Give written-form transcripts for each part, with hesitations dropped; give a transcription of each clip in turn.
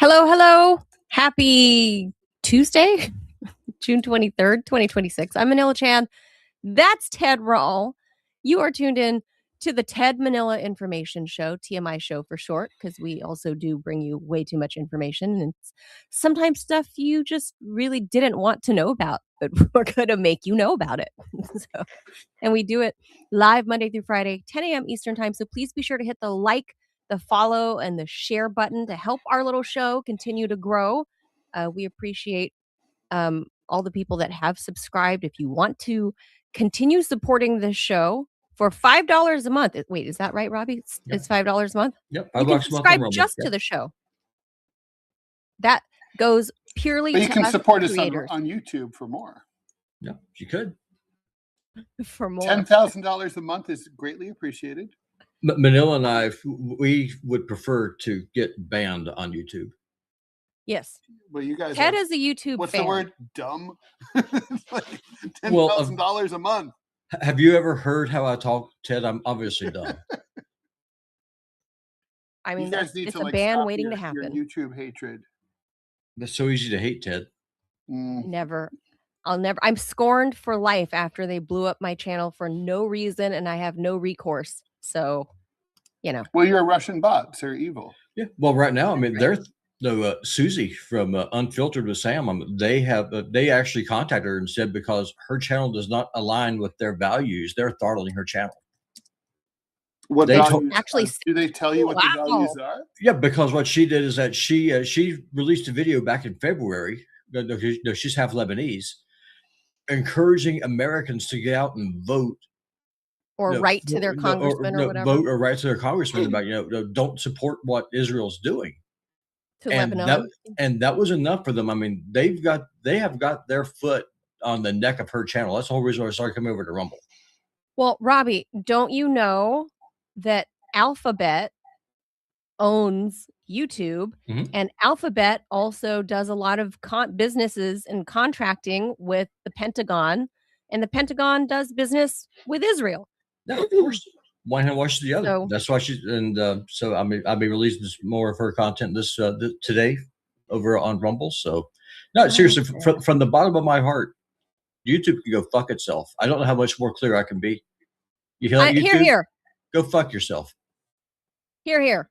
Hello, hello. Happy Tuesday, June 23rd, 2026. I'm Manila Chan. That's Ted Rall. You are tuned in to the Ted Manila Information Show, TMI Show for short, because we also do bring you way too much information and sometimes stuff you just really didn't want to know about, but we're going to make you know about it. And we do it live Monday through Friday, 10 a.m. Eastern time. So please be sure to hit the like, the follow, and the share button to help our little show continue to grow. We appreciate all the people that have subscribed. If you want to continue supporting this show for $5 a month. Wait, is that right, Robbie? It's $5 a month? Yep. You can subscribe just to the show. That goes purely to us. But you can support us on YouTube for more. Yeah, you could. For more. $10,000 a month is greatly appreciated. Manila and I, we would prefer to get banned on YouTube. Yes. Well, you guys. Ted is a YouTube What's fan. the word? Dumb. It's like $10,000 a month. Have you ever heard how I talk, Ted? I'm obviously dumb. I mean, it's to, a ban waiting to happen. Your YouTube hatred. That's so easy to hate, Ted. Never. I'm scorned for life after they blew up my channel for no reason, and I have no recourse. So, you know. Well, you're a Russian bot. So you're evil. Yeah. Well, right now, I mean, Susie from Unfiltered with Sam. They actually contacted her and said because her channel does not align with their values, they're throttling her channel. What values? Actually, do they tell you what the values are? Yeah, because what she did is that she released a video back in February. No, she's half Lebanese, encouraging Americans to get out and vote. Or write to their congressman or whatever. Vote or write to their congressman about, don't support what Israel's doing. To Lebanon. That was enough for them. I mean, they have got their foot on the neck of her channel. That's the whole reason why I started coming over to Rumble. Well, Robbie, don't you know that Alphabet owns YouTube, and Alphabet also does a lot of businesses and contracting with the Pentagon, and the Pentagon does business with Israel. No, of course. One hand washes the other. So, that's why so I mean, I'll be releasing more of her content this today over on Rumble. So, no, seriously, from the bottom of my heart, YouTube can go fuck itself. I don't know how much more clear I can be. You hear that, YouTube? Here. Go fuck yourself. Here.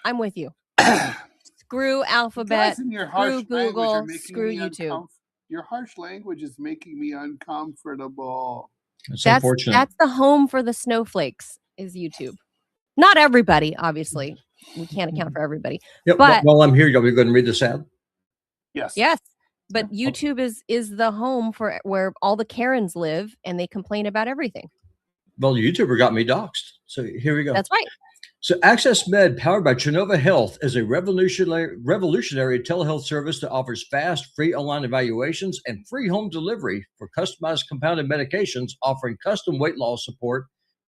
I'm with you. Screw Alphabet. Screw Google. Screw YouTube. Your harsh language is making me uncomfortable. That's unfortunate. That's the home for the snowflakes is YouTube. Not everybody, obviously. We can't account for everybody. Yep, but while I'm here, you'll be going to read this ad? Yes. Yes. But YouTube is the home for where all the Karens live, and they complain about everything. Well, YouTuber got me doxxed. So here we go. That's right. So Access Med, powered by Trinova Health, is a revolutionary telehealth service that offers fast, free online evaluations and free home delivery for customized compounded medications, offering custom weight loss support,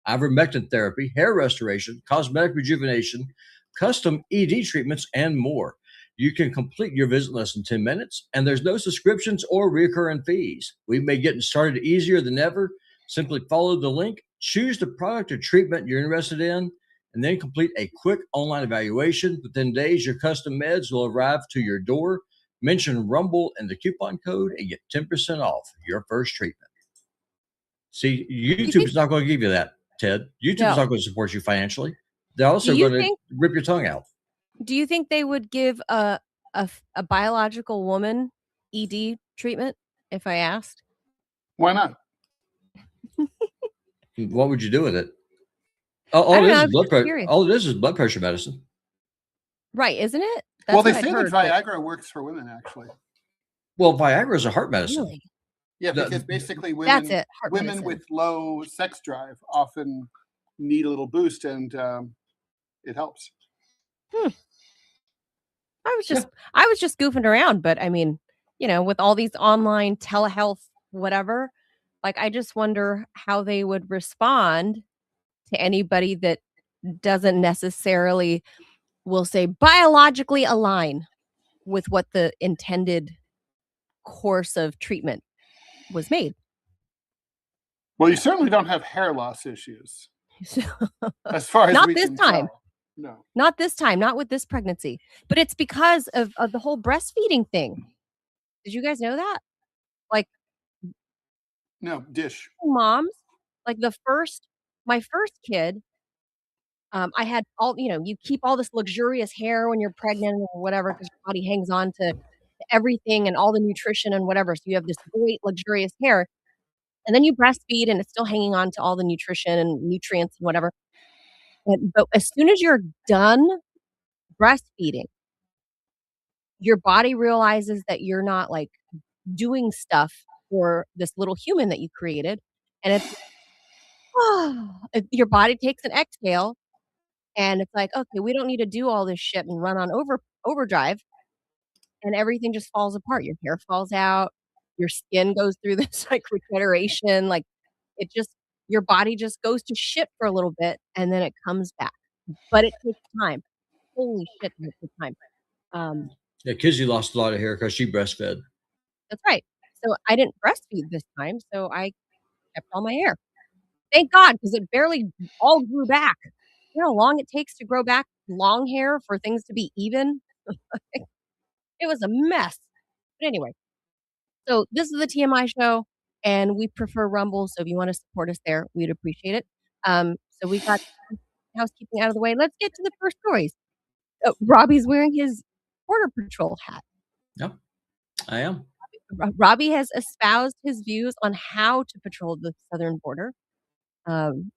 ivermectin therapy, hair restoration, cosmetic rejuvenation, custom ED treatments, and more. You can complete your visit in less than 10 minutes, and there's no subscriptions or recurring fees. We've made getting started easier than ever. Simply follow the link, choose the product or treatment you're interested in, and then complete a quick online evaluation. Within days, your custom meds will arrive to your door. Mention Rumble and the coupon code and get 10% off your first treatment. See, YouTube is not going to give you that, Ted. YouTube is not going to support you financially. They're also going to rip your tongue out. Do you think they would give a biological woman ED treatment if I asked? Why not? What would you do with it? All it is blood pressure medicine. Right, isn't it? Well, they say that Viagra works for women, actually. Well, Viagra is a heart medicine. Really? Yeah, because basically women with low sex drive often need a little boost, and it helps. I was just goofing around, but I mean, with all these online telehealth, whatever, like I just wonder how they would respond to anybody that doesn't necessarily, we'll say, biologically align with what the intended course of treatment was made. Well, you certainly don't have hair loss issues. As far as not we this can time. Tell. No. Not this time, not with this pregnancy. But it's because of the whole breastfeeding thing. Did you guys know that? Like No, dish. moms, like my first kid, I had all you keep all this luxurious hair when you're pregnant or whatever because your body hangs on to everything and all the nutrition and whatever, so you have this great luxurious hair, and then you breastfeed and it's still hanging on to all the nutrition and nutrients and whatever, but as soon as you're done breastfeeding, your body realizes that you're not, like, doing stuff for this little human that you created, and it's your body takes an exhale, and it's like, "Okay, we don't need to do all this shit and run on overdrive," and everything just falls apart. Your hair falls out, your skin goes through this, like, regeneration, like, it just your body just goes to shit for a little bit, and then it comes back, but it takes time. Holy shit, does it take time. Um, Yeah, Kizzy lost a lot of hair because she breastfed. that's right. So, I didn't breastfeed this time, so I kept all my hair. Thank God, because it barely all grew back. You know how long it takes to grow back long hair for things to be even? It was a mess. But anyway, so this is the TMI show, and we prefer Rumble, so if you wanna support us there, we'd appreciate it. So we got housekeeping out of the way. Let's get to the first stories. Robbie's wearing his Border Patrol hat. Yep, I am. Robbie has espoused his views on how to patrol the southern border. Um,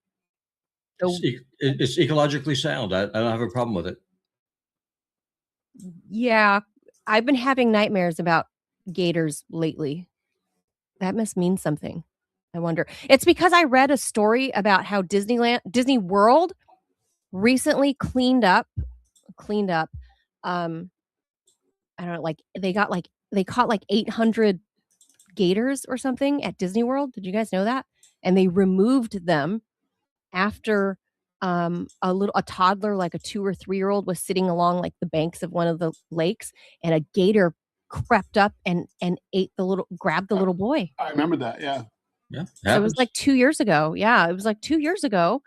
so It's ecologically sound. I don't have a problem with it. yeah, I've been having nightmares about gators lately. That must mean something. I wonder. It's because I read a story about how Disney World recently cleaned up, um, I don't know, like, they caught, like, 800 gators or something at Disney World. Did you guys know that? And they removed them after, a toddler, like a 2 or 3-year-old was sitting along, like, the banks of one of the lakes, and a gator crept up and grabbed the little boy. I remember that, yeah. Yeah, So it was, like, 2 years ago. Yeah, it was, like, 2 years ago,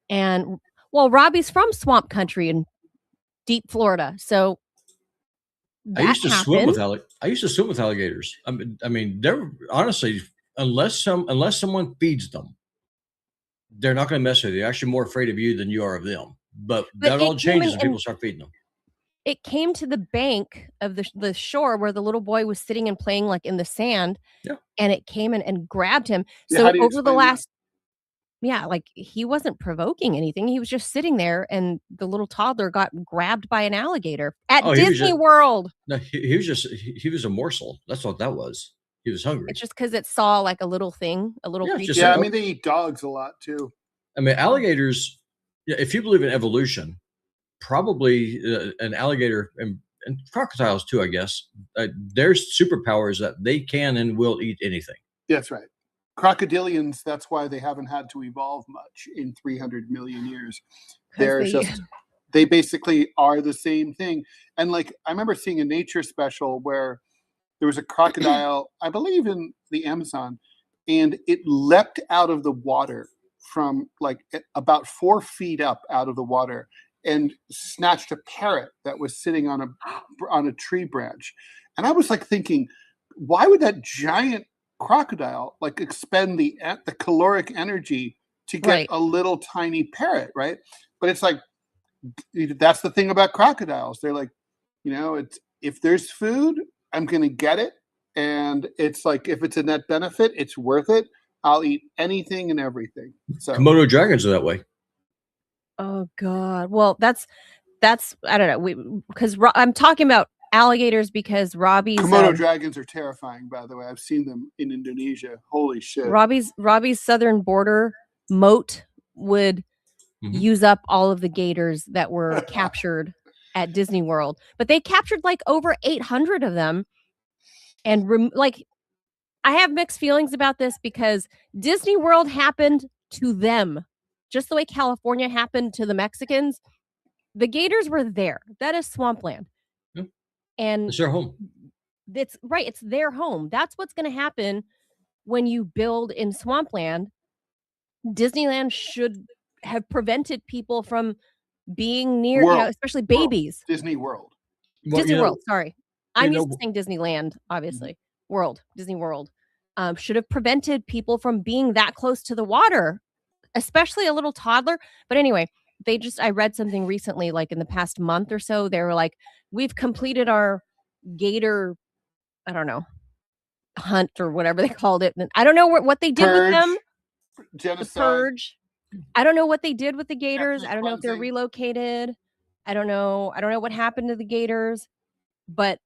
and well, Robbie's from swamp country in deep Florida, so I that used to swim happened. with alligators. I mean, they're honestly, unless someone feeds them, they're not going to mess with you. They're actually more afraid of you than you are of them. But that all changes when people start feeding them. It came to the bank of the shore where the little boy was sitting and playing, like, in the sand, Yeah. and it came and grabbed him. Yeah, So how do you over the explain that? last yeah, like, he wasn't provoking anything, he was just sitting there, and the little toddler got grabbed by an alligator at Oh, he was Disney just World. no, he was just he was a morsel. That's what that was. He was hungry. It's just 'cause it saw, like, a little thing, a little Yeah, creature. just Yeah, like I mean, they eat dogs a lot too. I mean, alligators. Yeah, if you believe in evolution, probably an alligator and crocodiles too. I guess there's superpowers that they can and will eat anything. That's right. Crocodilians, that's why they haven't had to evolve much in 300 million years. 'Cause They're just they basically are the same thing. And like I remember seeing a nature special where there was a crocodile, I believe in the Amazon, and it leapt out of the water from like about 4 feet up out of the water and snatched a parrot that was sitting on a tree branch. And I was like thinking, why would that giant crocodile like expend the caloric energy to get Right. a little tiny parrot, right? But it's like that's the thing about crocodiles. They're like, it's if there's food, I'm gonna get it, and it's like if it's a net benefit, it's worth it. I'll eat anything and everything. So Komodo dragons are that way. Oh god. Well, that's I don't know, because I'm talking about alligators because Robbie's, Komodo dragons are terrifying, by the way. I've seen them in Indonesia. Holy shit. Robbie's southern border moat would use up all of the gators that were captured at Disney World, but they captured, like, over 800 of them, and like, I have mixed feelings about this because Disney World happened to them, just the way California happened to the Mexicans. The gators were there. That is swampland. Yep. And It's their home. it's right, it's their home. That's what's gonna happen when you build in swampland. Disneyland should have prevented people from being near, World. especially World. babies. Disney World. Well, Disney World, sorry. I'm you used know- to saying Disneyland, obviously. Disney World. Should have prevented people from being that close to the water, especially a little toddler. But anyway, I read something recently, like in the past month or so, they were like, we've completed our gator, I don't know, hunt or whatever they called it. And I don't know what they did with them. Genocide. The purge. I don't know what they did with the gators. Ethnic I don't know if they're cleansing. relocated. I don't know what happened to the gators, but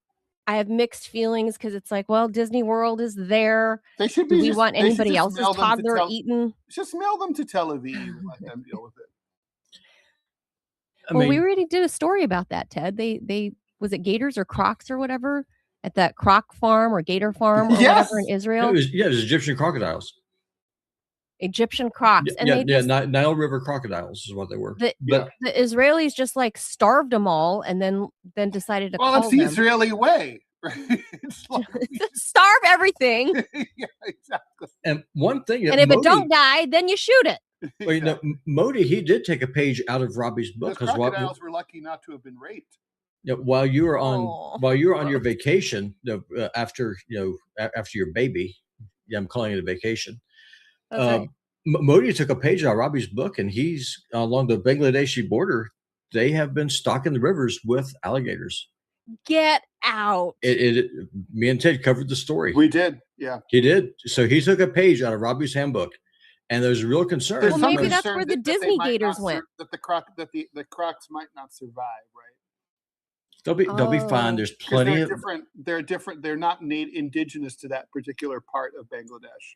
I have mixed feelings because it's like, well, Disney World is there. They should Do be we just, want they should anybody just else's mail them to toddler eaten? Just mail them to Tel Aviv and let them deal with it. We already did a story about that, Ted. They was it gators or crocs or whatever at that croc farm or gator farm or whatever in Israel? It was Egyptian crocodiles. Egyptian crocs. And Nile River crocodiles is what they were. The Israelis just like starved them all and then decided to it's the Israeli way. Right? Starve everything. Yeah, exactly. And one thing, and if it don't die, then you shoot it. Well, Modi, he did take a page out of Robbie's book because crocodiles were lucky not to have been raped. While you were on your vacation, after your baby, I'm calling it a vacation. Right. Modi took a page out of Robbie's book, and he's along the Bangladeshi border. They have been stocking the rivers with alligators. Get out! Me and Ted covered the story. We did, yeah. He did. So he took a page out of Robbie's handbook, and there's a real concern. Well, maybe that's where the Disney gators went. That the crocs might not survive, right? They'll be fine. There's plenty of different. They're different. They're not indigenous to that particular part of Bangladesh.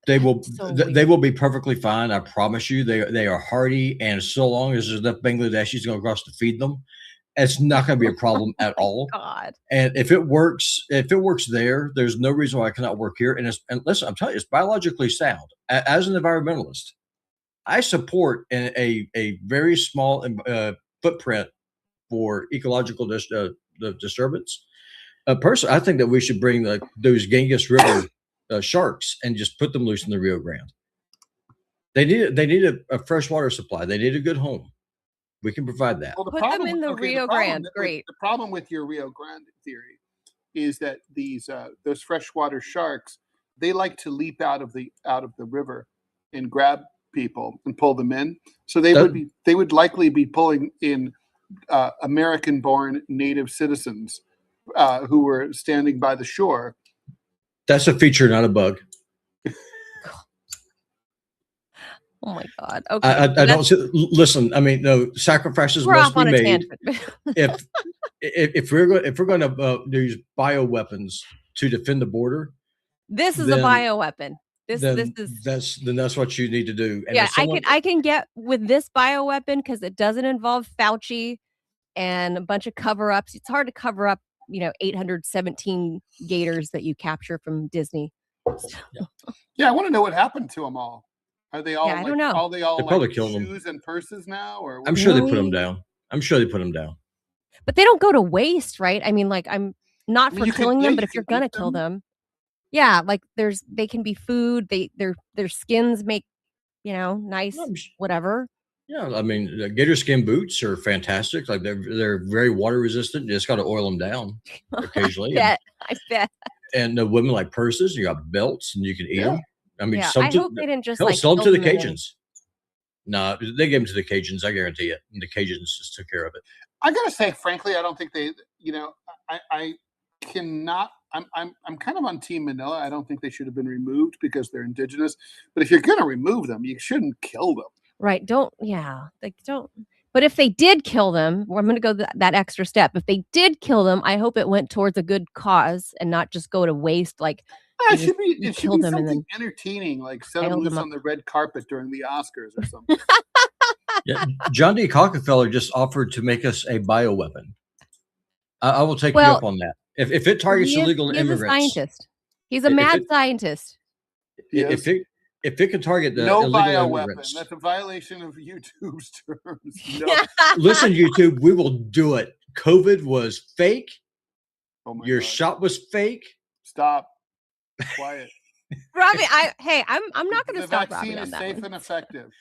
They will be perfectly fine. I promise you. They are hardy, and so long as there's enough Bangladeshis going across to feed them, it's not going to be a problem at all. God. And if it works there, there's no reason why it cannot work here. And listen, I'm telling you, it's biologically sound. As an environmentalist, I support a very small footprint for ecological disturbance. Personally, I think that we should bring those Ganges River sharks and just put them loose in the Rio Grande. They need a fresh water supply. They need a good home. We can provide that. Well, put them in the Rio Grande. Great. The problem with your Rio Grande theory is that those freshwater sharks, they like to leap out of the river and grab people and pull them in. So they would likely be pulling in American-born native citizens who were standing by the shore. That's a feature, not a bug. Oh my God! Okay, I don't listen. I mean, no sacrifices must be made. if we're going to use bioweapons to defend the border, this is a bioweapon. That's what you need to do. And I can get with this bioweapon because it doesn't involve Fauci and a bunch of cover-ups. It's hard to cover up, 817 gators that you capture from Disney. Yeah, I want to know what happened to them all. Are they all? I don't know. Are they all probably killed shoes and purses now? Or I'm sure they put them down. But they don't go to waste, right? I mean, I'm not for killing them, but if you're gonna kill them, they can be food. Their skins make, nice whatever. Yeah, I mean, the gator skin boots are fantastic. Like they're very water resistant. You just got to oil them down occasionally. I bet. And the women like purses. You got belts, and you can eat them. I mean, I hope they didn't just sell them to the Cajuns. No, they gave them to the Cajuns. I guarantee it. And the Cajuns just took care of it. I gotta say, frankly, I don't think they. I cannot. I'm kind of on Team Manila. I don't think they should have been removed because they're indigenous. But if you're gonna remove them, you shouldn't kill them. Right? Don't. But if they did kill them, I'm going to go that extra step. If they did kill them, I hope it went towards a good cause and not just go to waste. Like it should be something entertaining, like set them loose on the red carpet during the Oscars or something. Yeah, John D. Rockefeller just offered to make us a bioweapon. I will take you up on that. If it targets illegal immigrants, he's a scientist. He's a mad scientist. If it can target the no illegal bioweapon, immigrants, that's a violation of YouTube's terms. No. Listen, YouTube, we will do it. COVID was fake. Oh my Your God. shot was fake. Stop. Quiet. Robbie, I'm not going to stop Robbie on that. The vaccine is safe and effective.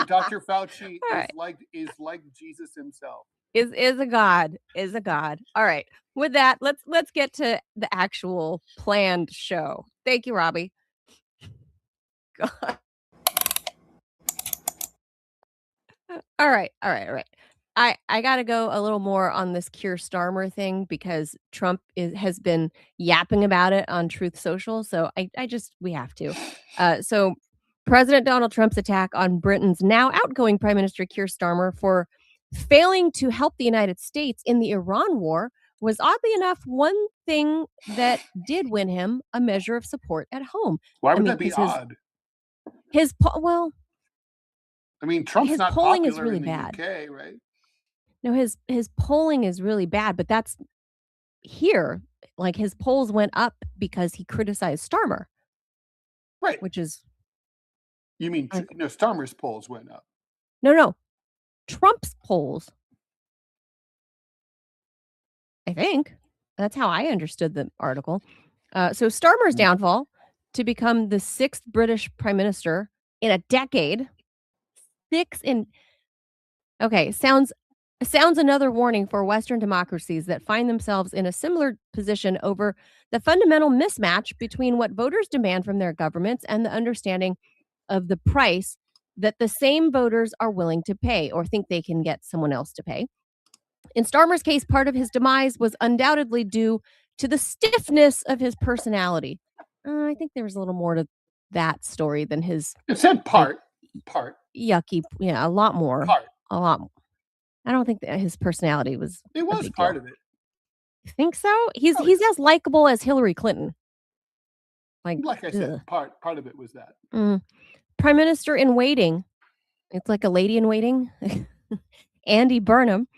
Dr. Fauci All right. is like Jesus himself. Is a god. All right. With that, let's get to the actual planned show. Thank you, Robbie. God. All right. I got to go a little more on this Keir Starmer thing because Trump has been yapping about it on Truth Social. So we have to. So President Donald Trump's attack on Britain's now outgoing Prime Minister Keir Starmer for failing to help the United States in the Iran war was oddly enough one thing that did win him a measure of support at home. Why would that be odd? Well, I mean, Trump's his not polling popular is really in the bad. UK, right? No, his polling is really bad, but that's here. Like his polls went up because he criticized Starmer. Right. Which is You mean no, Starmer's polls went up. No. Trump's polls. I think. That's how I understood the article. So Starmer's downfall to become the 6th British prime minister in a decade. Okay, sounds another warning for Western democracies that find themselves in a similar position over the fundamental mismatch between what voters demand from their governments and the understanding of the price that the same voters are willing to pay or think they can get someone else to pay. In Starmer's case, part of his demise was undoubtedly due to the stiffness of his personality. I think there was a little more to that story than his. It said part. Yucky. Yeah, a lot more. A lot more. I don't think that his personality was. It was part of it. You think so? He's as likable as Hillary Clinton. Like I said, part of it was that. Prime Minister in waiting. It's like a lady in waiting. Andy Burnham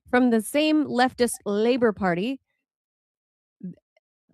from the same leftist Labour Party.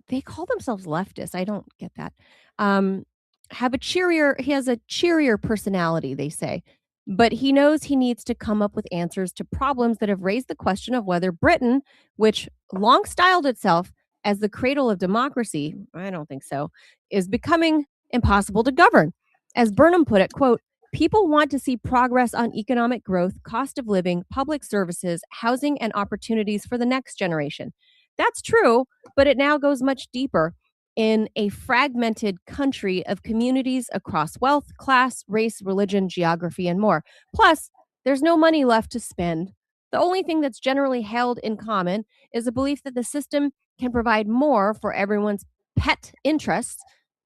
They call themselves leftists. I don't get that. He has a cheerier personality, they say. But he knows he needs to come up with answers to problems that have raised the question of whether Britain, which long styled itself as the cradle of democracy, I don't think so, is becoming impossible to govern. As Burnham put it, quote, people want to see progress on economic growth, cost of living, public services, housing, and opportunities for the next generation. That's true, but it now goes much deeper in a fragmented country of communities across wealth, class, race, religion, geography, and more. Plus, there's no money left to spend. The only thing that's generally held in common is a belief that the system can provide more for everyone's pet interests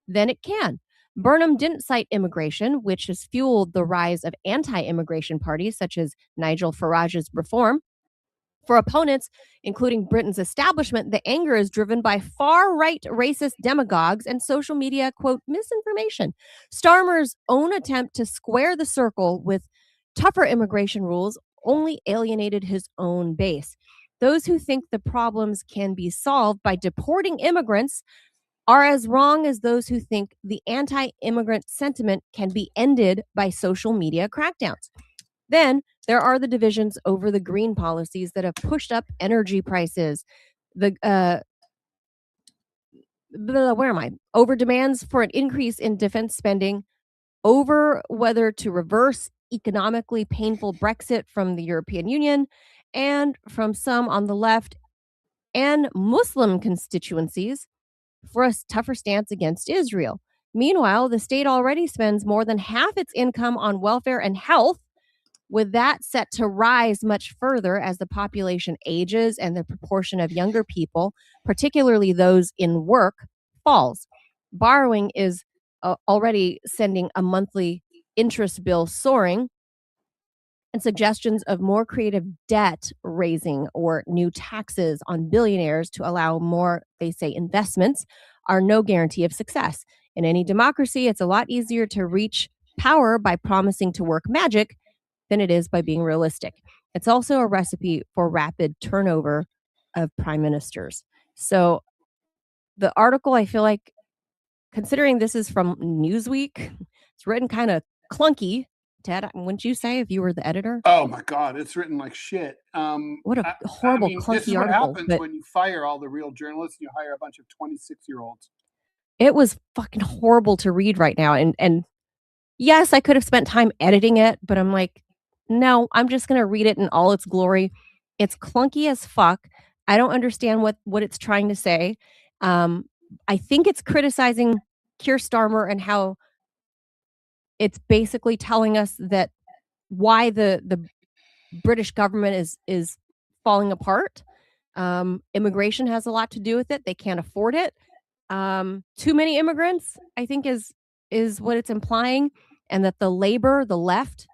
than it can. Burnham didn't cite immigration, which has fueled the rise of anti-immigration parties such as Nigel Farage's Reform. For opponents, including Britain's establishment, the anger is driven by far-right racist demagogues and social media, quote, misinformation. Starmer's own attempt to square the circle with tougher immigration rules only alienated his own base. Those who think the problems can be solved by deporting immigrants are as wrong as those who think the anti-immigrant sentiment can be ended by social media crackdowns. Then there are the divisions over the green policies that have pushed up energy prices. Over demands for an increase in defense spending, over whether to reverse economically painful Brexit from the European Union, and from some on the left and Muslim constituencies for a tougher stance against Israel. Meanwhile, the state already spends more than half its income on welfare and health, with that set to rise much further as the population ages and the proportion of younger people, particularly those in work, falls. Borrowing is already sending a monthly interest bill soaring, and suggestions of more creative debt raising or new taxes on billionaires to allow more, they say, investments are no guarantee of success. In any democracy, it's a lot easier to reach power by promising to work magic than it is by being realistic. It's also a recipe for rapid turnover of prime ministers. So the article, I feel like, considering this is from Newsweek, it's written kind of clunky. Ted, wouldn't you say if you were the editor? Oh my God, it's written like shit. What a horrible, clunky this is article. What happens when you fire all the real journalists and you hire a bunch of 26-year-olds. It was fucking horrible to read right now. And Yes, I could have spent time editing it, but I'm like, no, I'm just gonna read it in all its glory. It's clunky as fuck. I don't understand what it's trying to say. Um, I think it's criticizing Keir Starmer and how it's basically telling us that why the British government is falling apart. Immigration has a lot to do with it. They can't afford it. Too many immigrants, I think, is what it's implying, and that the labor, the left,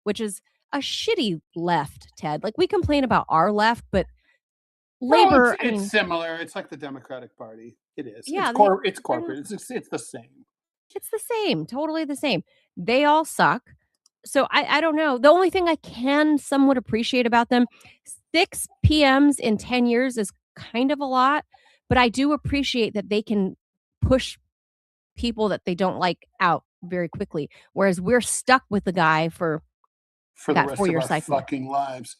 which is a shitty left, Ted. Like we complain about our left, but No, labor, I it's mean, similar. It's like the Democratic Party. It is. yeah, It's they're corporate. It's the same. it's the same, totally the same. They all suck. So I don't know. The only thing I can somewhat appreciate about them, 6 PMs in 10 years is kind of a lot, but I do appreciate that they can push people that they don't like out very quickly, whereas we're stuck with the guy for For the that rest of 4-year our cycle. fucking lives.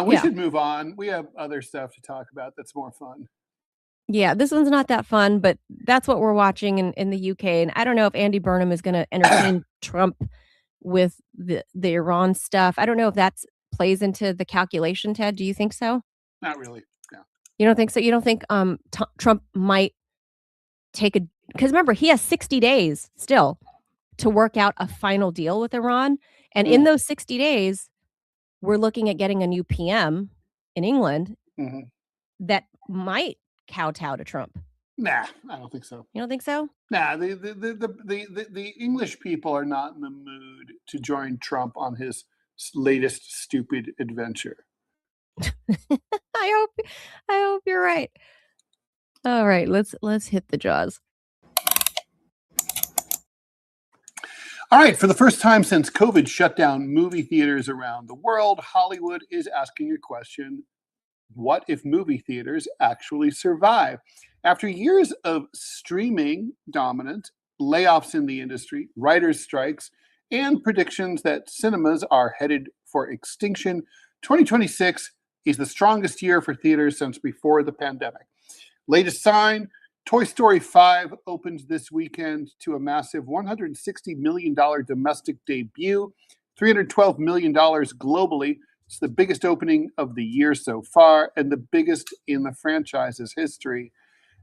We Yeah. should move on. We have other stuff to talk about that's more fun. Yeah, this one's not that fun, but that's what we're watching in the UK, and I don't know if Andy Burnham is gonna entertain Trump with the Iran stuff. I don't know if that's plays into the calculation, Ted. Do you think so? Not really. No. You don't think so? You don't think, Trump might take a because remember, he has 60 days still to work out a final deal with Iran, and in those 60 days, we're looking at getting a new PM in England Mhm. that might kowtow to Trump. Nah, I don't think so. You don't think so? Nah, the English people are not in the mood to join Trump on his latest stupid adventure. I hope you're right. All right, let's hit the jaws. All right, for the first time since COVID shut down movie theaters around the world, Hollywood is asking a question: what if movie theaters actually survive? After years of streaming dominance, layoffs in the industry, writers' strikes, and predictions that cinemas are headed for extinction, 2026 is the strongest year for theaters since before the pandemic. Latest sign: Toy Story 5 opens this weekend to a massive $160 million domestic debut, $312 million globally. It's the biggest opening of the year so far and the biggest in the franchise's history.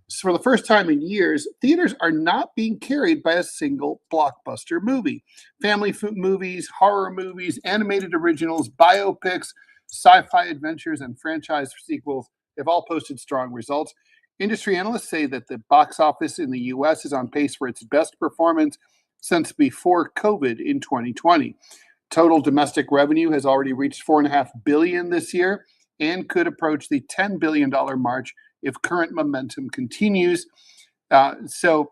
So for the first time in years, theaters are not being carried by a single blockbuster movie. Family movies, horror movies, animated originals, biopics, sci-fi adventures, and franchise sequels have all posted strong results. Industry analysts say that the box office in the US is on pace for its best performance since before COVID in 2020. Total domestic revenue has already reached $4.5 billion this year and could approach the $10 billion mark if current momentum continues. So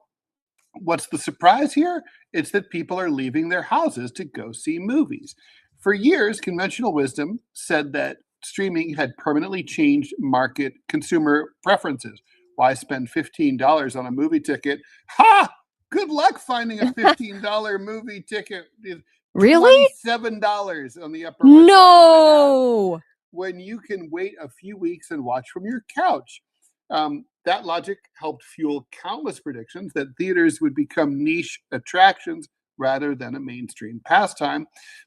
what's the surprise here? It's that people are leaving their houses to go see movies. For years, conventional wisdom said that streaming had permanently changed market consumer preferences. Why spend $15 on a movie ticket? Ha! Good luck finding a $15 movie ticket. Really? $27 on the Upper West Side No. when you can wait a few weeks and watch from your couch. That logic helped fuel countless predictions that theaters would become niche attractions rather than a mainstream pastime.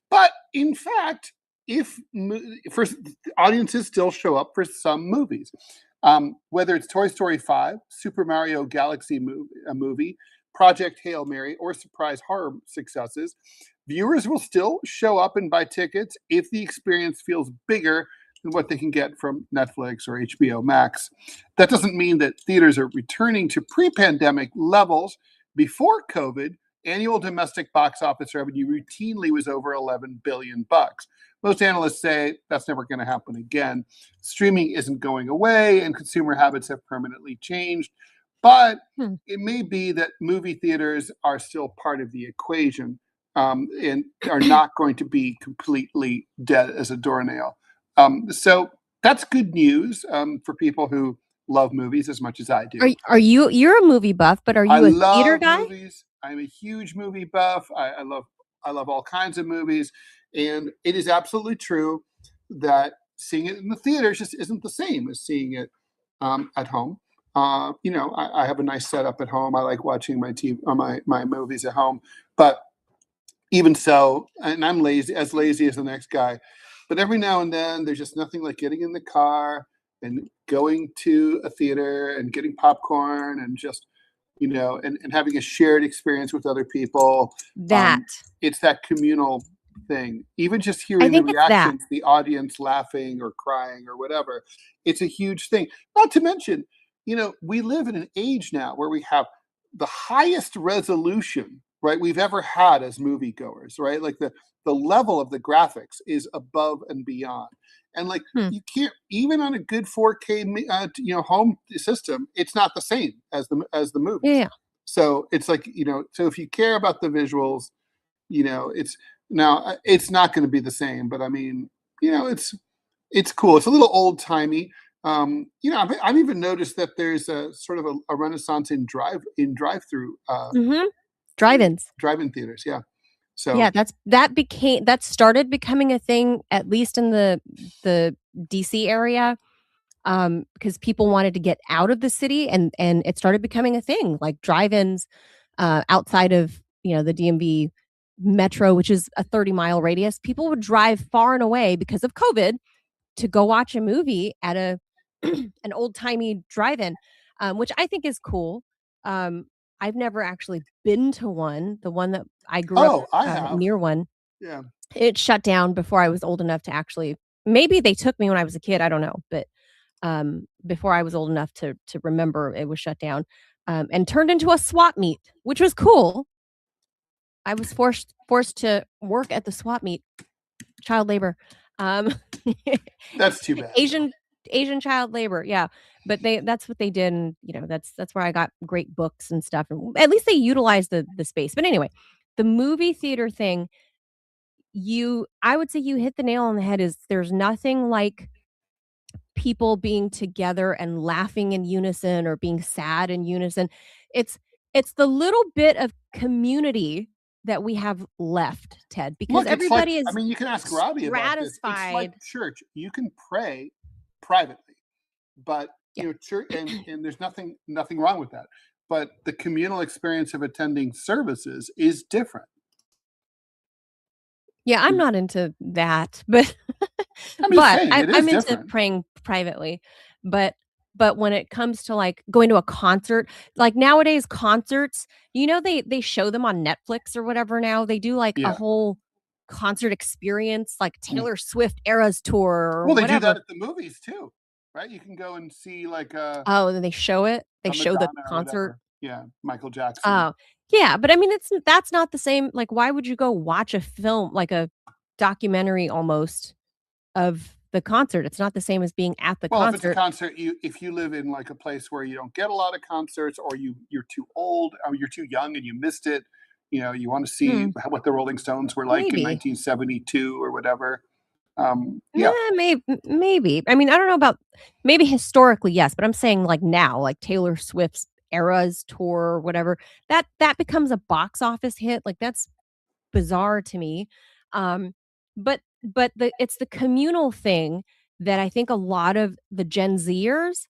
But in fact, if for audiences still show up for some movies, whether it's Toy Story 5, Super Mario Galaxy movie, Project Hail Mary, or surprise horror successes, viewers will still show up and buy tickets if the experience feels bigger than what they can get from Netflix or HBO Max. That doesn't mean that theaters are returning to pre-pandemic levels. Before COVID, annual domestic box office revenue routinely was over $11 billion. Most analysts say that's never going to happen again. Streaming isn't going away, and consumer habits have permanently changed. But it may be that movie theaters are still part of the equation, and are not going to be completely dead as a doornail. So that's good news for people who love movies as much as I do. You're a movie buff, but are I you a theater love guy? movies. I'm a huge movie buff. I love all kinds of movies, and it is absolutely true that seeing it in the theaters just isn't the same as seeing it at home. I have a nice setup at home. I like watching my TV, my movies at home, but even so, and I'm lazy as the next guy, but every now and then there's just nothing like getting in the car and going to a theater and getting popcorn and just, and having a shared experience with other people. That. It's that communal thing. Even just I hearing the think it's that. reactions, the audience laughing or crying or whatever, it's a huge thing. Not to mention, we live in an age now where we have the highest resolution, right, we've ever had as moviegoers, right? Like the level of the graphics is above and beyond. And like you can't, even on a good 4K home system, it's not the same as the movie. Yeah. So it's like, so if you care about the visuals, it's not going to be the same, but I mean, it's cool. It's a little old timey. I've even noticed that there's a sort of a renaissance in drive-through drive-ins, drive-in theaters. Yeah. So yeah, that started becoming a thing, at least in the DC area, because people wanted to get out of the city, and it started becoming a thing, like drive-ins outside of the DMV metro, which is a 30-mile radius. People would drive far and away because of COVID to go watch a movie at an old-timey drive-in, which I think is cool. I've never actually been to one. The one that I grew up I have. near one. Yeah. It shut down before I was old enough to actually. Maybe they took me when I was a kid. I don't know, but before I was old enough to remember, it was shut down and turned into a swap meet, which was cool. I was forced to work at the swap meet. Child labor. That's too bad. Asian child labor, yeah. But that's what they did, and that's where I got great books and stuff. And at least they utilized the space. But anyway, the movie theater thing, I would say you hit the nail on the head. Is there's nothing like people being together and laughing in unison or being sad in unison. It's the little bit of community that we have left, Ted, because everybody is. I mean, you can ask Robbie about this. It's like church. You can pray privately, but church, and there's nothing wrong with that. But the communal experience of attending services is different. Yeah, I'm not into that, but I'm into praying privately. But when it comes to like going to a concert, like nowadays concerts, they show them on Netflix or whatever now. They do like a whole concert experience, like Taylor Swift Eras Tour or whatever. They do that at the movies too, right? You can go and see like then they show it. They show the concert. Yeah, Michael Jackson. Oh, yeah, but I mean that's not the same. Like, why would you go watch a film, like a documentary almost, of the concert? It's not the same as being at the concert. Well, if it's a concert, if you live in like a place where you don't get a lot of concerts, or you're too old, or you're too young and you missed it, you want to see what the Rolling Stones were like in 1972 or whatever. Yeah, maybe. I mean, I don't know about, maybe historically, yes, but I'm saying like now, like Taylor Swift's Eras Tour or whatever, that becomes a box office hit. Like, that's bizarre to me. But it's the communal thing that I think a lot of the Gen Zers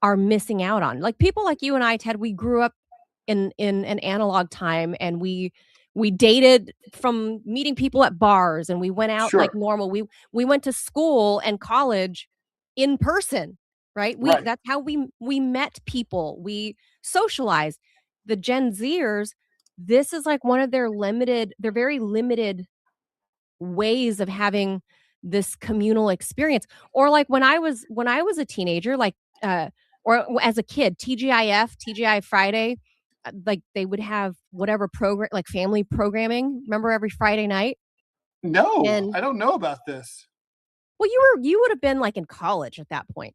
are missing out on. Like people like you and I, Ted, we grew up in an analog time, and we dated from meeting people at bars, and we went out like normal. We went to school and college in person, right? That's how we met people. We socialized. The Gen Zers, this is like one of their very limited ways of having this communal experience. Or like when I was a teenager, like or as a kid, TGI Friday, like they would have whatever program, like family programming. Remember, every Friday night? No, I don't know about this. Well, you would have been like in college at that point.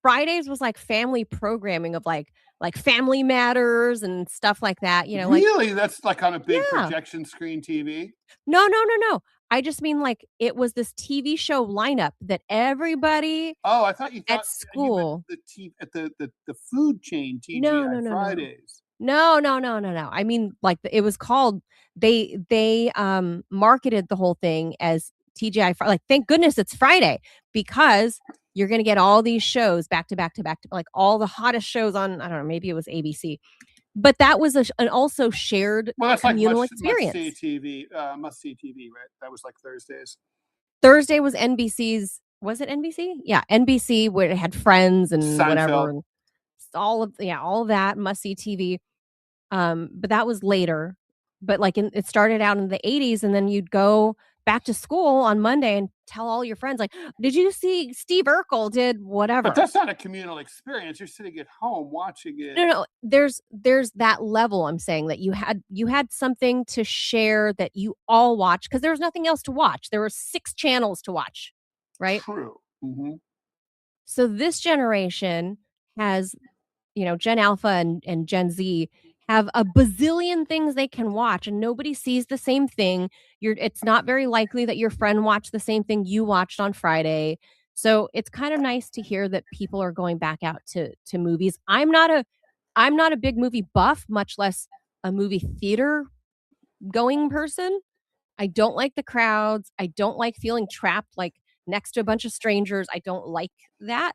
Fridays was like family programming of like Family Matters and stuff like that. Really, that's like on a big projection screen TV. No. I just mean like it was this TV show lineup that everybody. Oh, I thought you thought at school at the food chain TGI Fridays. No. I mean, like it was called. They marketed the whole thing as TGI Friday. Like, thank goodness it's Friday, because you're going to get all these shows back to back to back, like all the hottest shows on, I don't know, maybe it was ABC. But that was an also shared Well, that's like communal must experience. see TV, right? That was like Thursdays. Thursday was NBC's. Was it NBC? Yeah, NBC, where it had Friends and whatever, Seinfeld. and all of that must see TV. But that was later. But like it started out in the 80s, and then you'd go back to school on Monday and tell all your friends, like, "Did you see Steve Urkel did But whatever?" that's not a communal experience. You're sitting at home watching it. No, there's that level. I'm saying that you had something to share that you all watch, because there was nothing else to watch. There were 6 channels to watch, right? True. Mm-hmm. So this generation has, Gen Alpha and Gen Z have a bazillion things they can watch, and nobody sees the same thing. It's not very likely that your friend watched the same thing you watched on Friday. So it's kind of nice to hear that people are going back out to movies. I'm not a big movie buff, much less a movie theater going person. I don't like the crowds. I don't like feeling trapped, like, next to a bunch of strangers. I don't like that.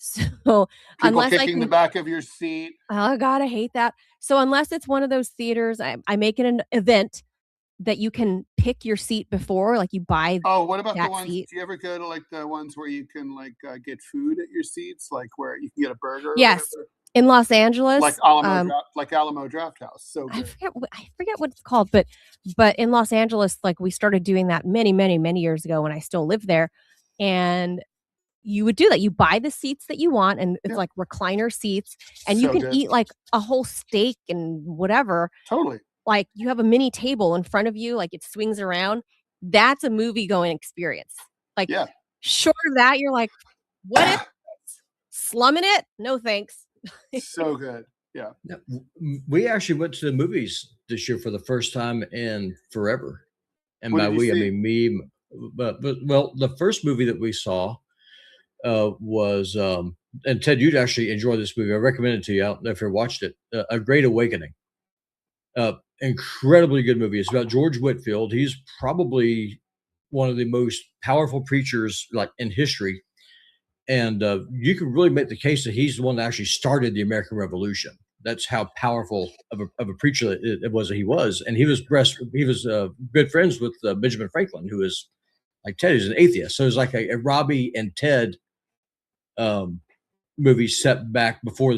So, People unless I kicking the can back of your seat. oh god, I hate that. So, unless it's one of those theaters, I make it an event that you can pick your seat before, like, you buy Oh, what about the that ones? seat. Do you ever go to like the ones where you can like get food at your seats, like where you can get a burger or Yes. whatever? In Los Like Angeles, Alamo Draft House. So I good. forget what it's called, but in Los Angeles, like, we started doing that many, many, many years ago when I still lived there, and you would do that. You buy the seats that you want, and it's Yeah. like recliner seats, and you So can good. eat like a whole steak and whatever. Totally. Like, you have a mini table in front of you, like, it swings around. That's a movie-going experience. Like, Yeah. short of that, you're like, "What is this? Slumming it? No, thanks." So good. Yeah. Yeah, we actually went to the movies this year for the first time in forever. And What by did you we, I see? mean me. But well, the first movie that we saw was, and Ted, you'd actually enjoy this movie. I recommend it to you. I don't know if you watched it. A Great Awakening. Incredibly good movie. It's about George Whitfield. He's probably one of the most powerful preachers like in history, and you can really make the case that he's the one that actually started the American Revolution. That's how powerful of a preacher it was that he was, and he was good friends with Benjamin Franklin, who is like Ted is an atheist. So it's like a Robbie and Ted um, movie set back before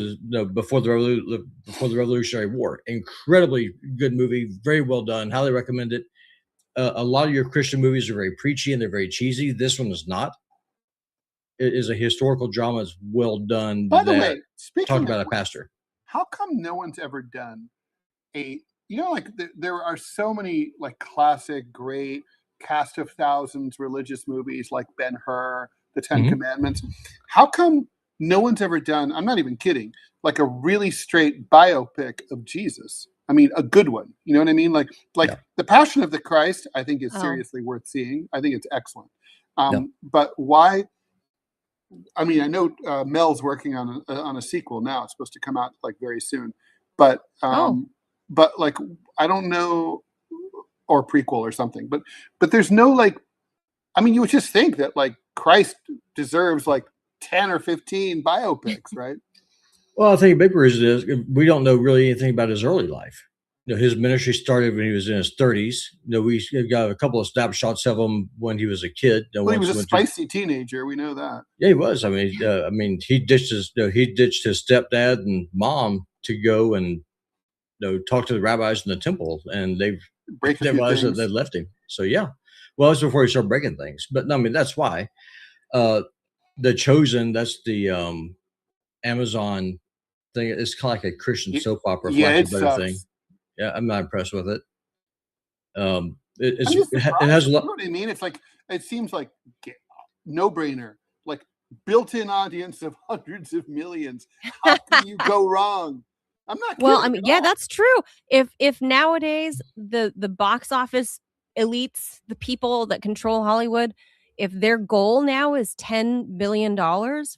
before the Revolutionary War. Incredibly good movie, very well done. Highly recommend it. A lot of your Christian movies are very preachy and they're very cheesy. This one is not. It is a historical drama. It's well done. By the That way, speaking talked of about a which, pastor. how come no one's ever done like there are so many like classic, great cast of thousands religious movies like Ben-Hur, The 10 Mhm. Commandments. How come no one's ever done, I'm not even kidding, like a really straight biopic of Jesus? I mean, a good one. You know what I mean? Like Yeah. The Passion of the Christ, I think is Oh. seriously worth seeing. I think it's excellent. Yeah. But why? I mean, I know Mel's working on a sequel now. It's supposed to come out like very soon, but like I don't know, or prequel or something. But there's no like. I mean, you would just think that like Christ deserves like 10 or 15 biopics, right? Well, I think a big reason is we don't know really anything about his early life. His ministry started when he was in his 30s. We got a couple of snapshots of him when he was a kid. Well, he was a spicy teenager. We know that. Yeah, he was. I mean, he ditched his stepdad and mom to go and talk to the rabbis in the temple, and they realized that they left him. So yeah, well, that's before he started breaking things. But no, I mean, that's why The Chosen. That's the Amazon thing. It's kind of like a Christian soap opera, for lack of a better thing. Yeah, I'm not impressed with it. It has a lot. You know what I mean? It's like it seems like no brainer, like built-in audience of hundreds of millions. How can you go wrong? I'm not. Well, I mean, yeah, that's true. If nowadays the box office elites, the people that control Hollywood, if their goal now is $10 billion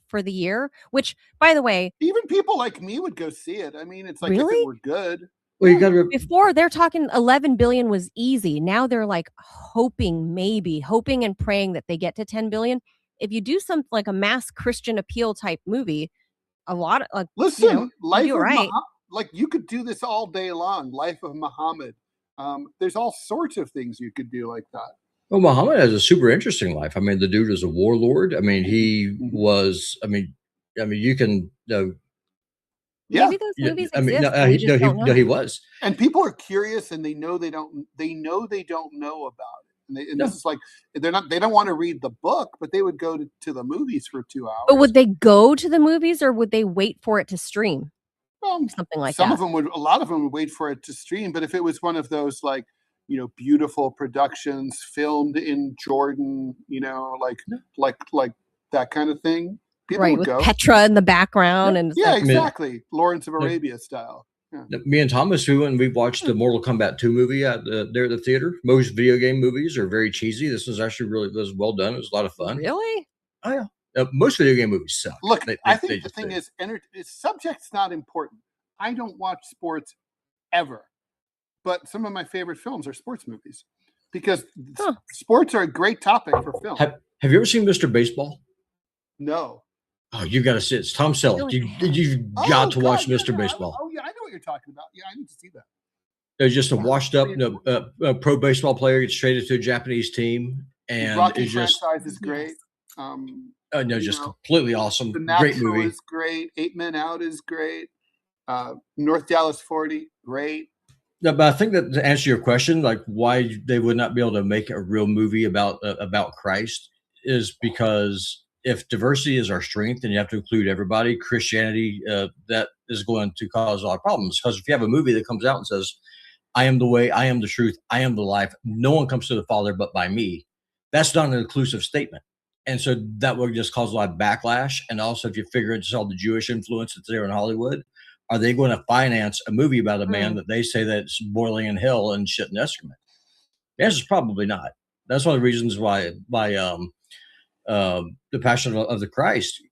for the year, which, by the way, even people like me would go see it. I mean, it's like really? if it were good. Well, you got to before they're talking 11 billion was easy. Now they're like hoping and praying that they get to 10 billion. If you do something like a mass Christian appeal type movie, a lot of listen, you do it right. like you could do this all day long. Life of Muhammad. There's all sorts of things you could do like that. Well, Muhammad has a super interesting life. I mean, the dude was a warlord. I mean, he Mhm. was. I mean, you can. Yeah. Maybe those Yeah, movies I mean, exist. no, and we he, just no, he, don't no, know. he was. And people are curious, and they know they don't know about it. And No. this is like they don't want to read the book, but they would go to the movies for 2 hours. But would they go to the movies, or would they wait for it to stream? Something like Some that. of them would. A lot of them would wait for it to stream. But if it was one of those like, beautiful productions filmed in Jordan, like that kind of thing, people Right, would with go. Petra in the background, and it's Yeah, like, exactly. Lawrence of Arabia style. Yeah. Me and Thomas, we went and we watched the Mortal Kombat 2 movie there at the theater. Most video game movies are very cheesy. This was actually was well done. It was a lot of fun. really? Oh yeah. Most video game movies suck. Look, I think they the just thing do. is, subject's not important. I don't watch sports ever, but some of my favorite films are sports movies because sports are a great topic for film. Have you ever seen Mr. Baseball? No. Oh, you got to see it. It's Tom Selleck. You've got to watch Mr. Baseball. Oh yeah, I know what you're talking about. Yeah, I need to see that. There's just a washed up pro baseball player gets traded to a Japanese team, and Rocky it's just franchise is great. just completely awesome. The Great Natural movie. is great. 8 Men Out is great. North Dallas 40, great. No, but I think that to answer your question, like why they would not be able to make a real movie about Christ is because if diversity is our strength and you have to include everybody, Christianity, that is going to cause a lot of problems. Because if you have a movie that comes out and says, I am the way, I am the truth, I am the life, no one comes to the Father but by me, that's not an inclusive statement. And so that would just cause a lot of backlash. And also, if you figure it's all the Jewish influence that's there in Hollywood, are they going to finance a movie about a man that they say that's boiling in hell and shit in excrement? The answer is probably not. That's one of the reasons why the Passion of the Christ,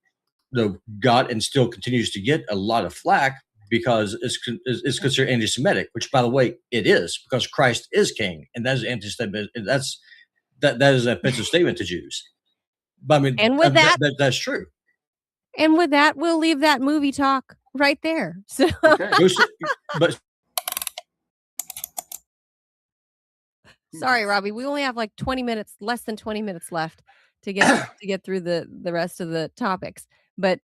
got and still continues to get a lot of flack because it's considered anti-Semitic, which, by the way, it is because Christ is king, and that is anti-Semitic. That is an offensive statement to Jews. But I mean, and with that's true. And with that, we'll leave that movie talk right there. So, Okay. But sorry, Robbie, we only have like 20 minutes, less than 20 minutes left to get through the rest of the topics. But